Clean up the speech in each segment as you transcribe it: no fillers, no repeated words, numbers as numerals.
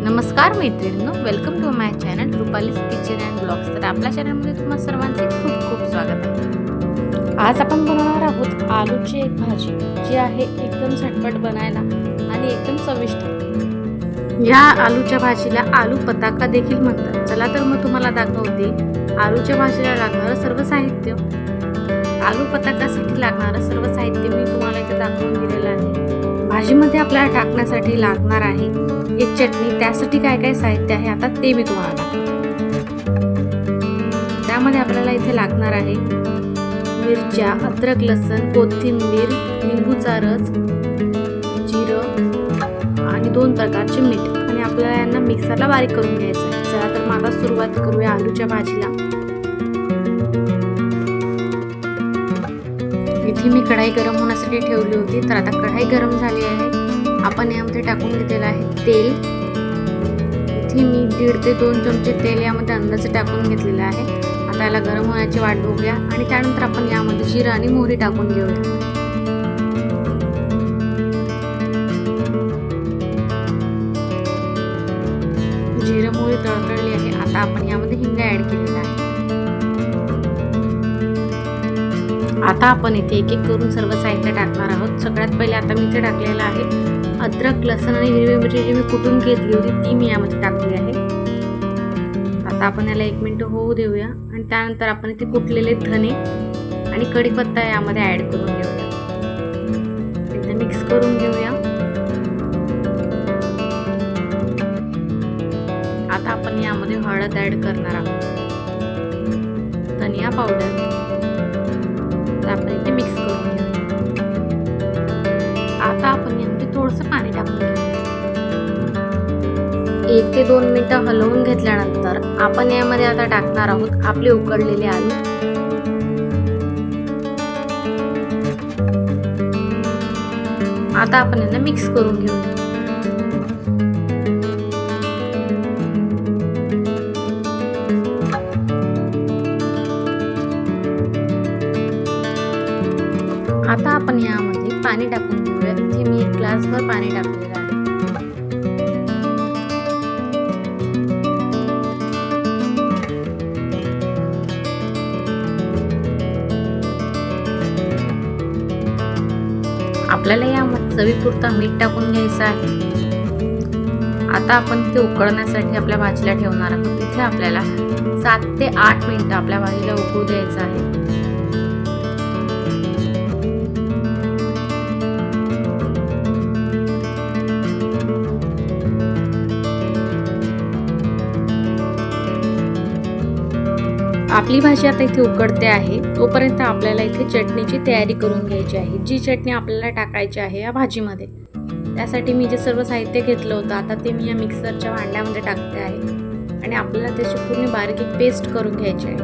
नमस्कार मैत्रिणींनो, welcome to my channel Rupali's kitchen and blogs. तर आपल्या चॅनलमध्ये तुम्हा सर्वांचे खूप खूप स्वागत आहे। आज आपण बनवणार आहोत आलूची एक भाजी, जी आहे एकदम झटपट बनायला आणि एकदम चविष्ट। या आलूच्या भाजीला आलू पताका देखील म्हणतात। चला तर मग तुम्हाला दाखवते आलूच्या भाजीला लागणारं सर्व साहित्य। आलू पताकासाठी लागणारं सर्व साहित्य मी तुम्हाला इथे दाखवून दिलेलं आहे। भाजीमध्ये आपल्याला टाकण्यासाठी लागणार आहे एक चटणी। त्यासाठी काय काय साहित्य आहे आता ते मी तुम्हाला दाखवते। त्यामध्ये आपल्याला इथे लागणार आहे मिरच्या, अद्रक, लसूण, कोथिंबीर, लिंबूचा रस, जिरं आणि 2 प्रकारचे मीठ। आणि आपल्याला यांना मिक्सरला बारीक करून घ्यायचं आहे। चला तर मग आता सुरुवात करूया आलूच्या भाजीला। इथे मी कढाई गरम होण्यासाठी ठेवली होती। तर आता कढाई गरम झाली आहे। आपण यामध्ये टाकून घेतलेलं आहे तेल। इथे मी 1.5 ते 2 चमचे तेल यामध्ये अंदाजे टाकून घेतलेलं आहे। आता याला गरम होण्याची वाट बघूया आणि त्यानंतर आपण यामध्ये जिरं आणि मोहरी टाकून घेऊया। जिरं मोहरी तळतळली आहे। आता आपण यामध्ये हिंग ऍड केलेला आहे। आता आपण इथे एक एक करून सर्व साहित्य टाकणार आहोत। सगळ्यात पहिले आता मी इथे टाकलेलं आहे अद्रक, लसूण आणि हिरवी मिरची जी मी कुटून घेतली होती ती मी यामध्ये टाकली आहे। आता आपण याला 1 मिनिट होऊ देऊया आणि त्यानंतर आपण इथे कुटलेले धने आणि कढीपत्ता यामध्ये ऍड करून घेऊया। एकदा मिक्स करून घेऊया। आता आपण यामध्ये हळद ऍड करणार आहोत, धनिया पावडर। आपण इथे मिक्स करून घेऊया। आता आपण यामध्ये थोडंसं पाणी टाकून घेऊया। 1 ते 2 मिनिटं हलवून घेतल्यानंतर आपण यामध्ये आता टाकणार आहोत आपले उकडलेले आलू। आता आपण यांना मिक्स करून घेऊया। आता आपण यामध्ये पाणी टाकून घेऊया। इथे मी 1 ग्लासभर पाणी टाकलेलं आहे। आपल्याला यामध्ये चवीपुरता मीठ टाकून घ्यायचं आहे। आता आपण ते उकळण्यासाठी आपल्या भाजीला ठेवणार आहोत। इथे आपल्याला 7 ते 8 मिनिटं आपल्या भाजीला उकळू द्यायचं आहे। आपली भाजी आता इथे उकडते आहे। तोपर्यंत आपल्याला इथे चटणीची तयारी करून घ्यायची आहे। जी चटणी आपल्याला टाकायची आहे या भाजीमध्ये, त्यासाठी मी जे सर्व साहित्य घेतलं होतं आता ते मी या मिक्सरच्या भांड्यामध्ये टाकते आहे आणि आपल्याला त्याची पूर्ण बारीक पेस्ट करून घ्यायची आहे।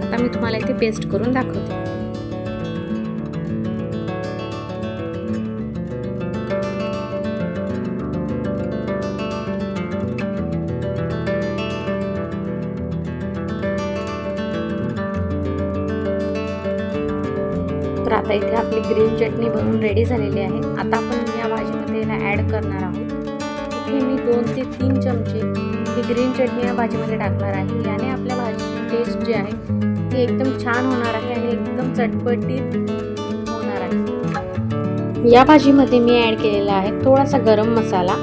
आता मी तुम्हाला इथे पेस्ट करून दाखवते। तर आता इथे आपली ग्रीन चटणी बनवून रेडी झालेली आहे। आता आपण या भाजीमध्ये याला ॲड करणार आहोत। इथे मी 2 ते 3 चमचे ही ग्रीन चटणी या भाजीमध्ये टाकणार आहे। याने आपल्या भाजीची टेस्ट जी आहे ती एकदम छान होणार आहे आणि एकदम चटपटीत होणार आहे। या भाजीमध्ये मी ॲड केलेला आहे थोडासा गरम मसाला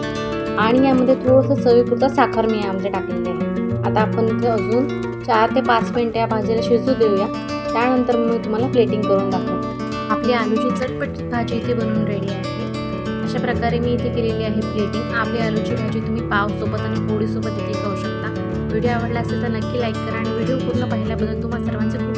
आणि यामध्ये थोडंसं चवीपुरतं साखर मी यामध्ये टाकलेली आहे। आता आपण इथे अजून 4 ते 5 मिनिटं या भाजीला शिजू देऊया। त्यानंतर मी तुम्हाला प्लेटिंग करून दाखवते। आपली आलूची चटपटीत भाजी इथे बनवून रेडी आहे। अशा प्रकारे मी इथे केलेली आहे प्लेटिंग। आपली आलूची भाजी तुम्ही पावसोबत आणि पोळीसोबत देखील खाऊ शकता। व्हिडिओ आवडला असेल तर नक्की लाईक करा आणि व्हिडिओ पूर्ण पाहिल्याबद्दल तुम्हा सर्वांचे खूप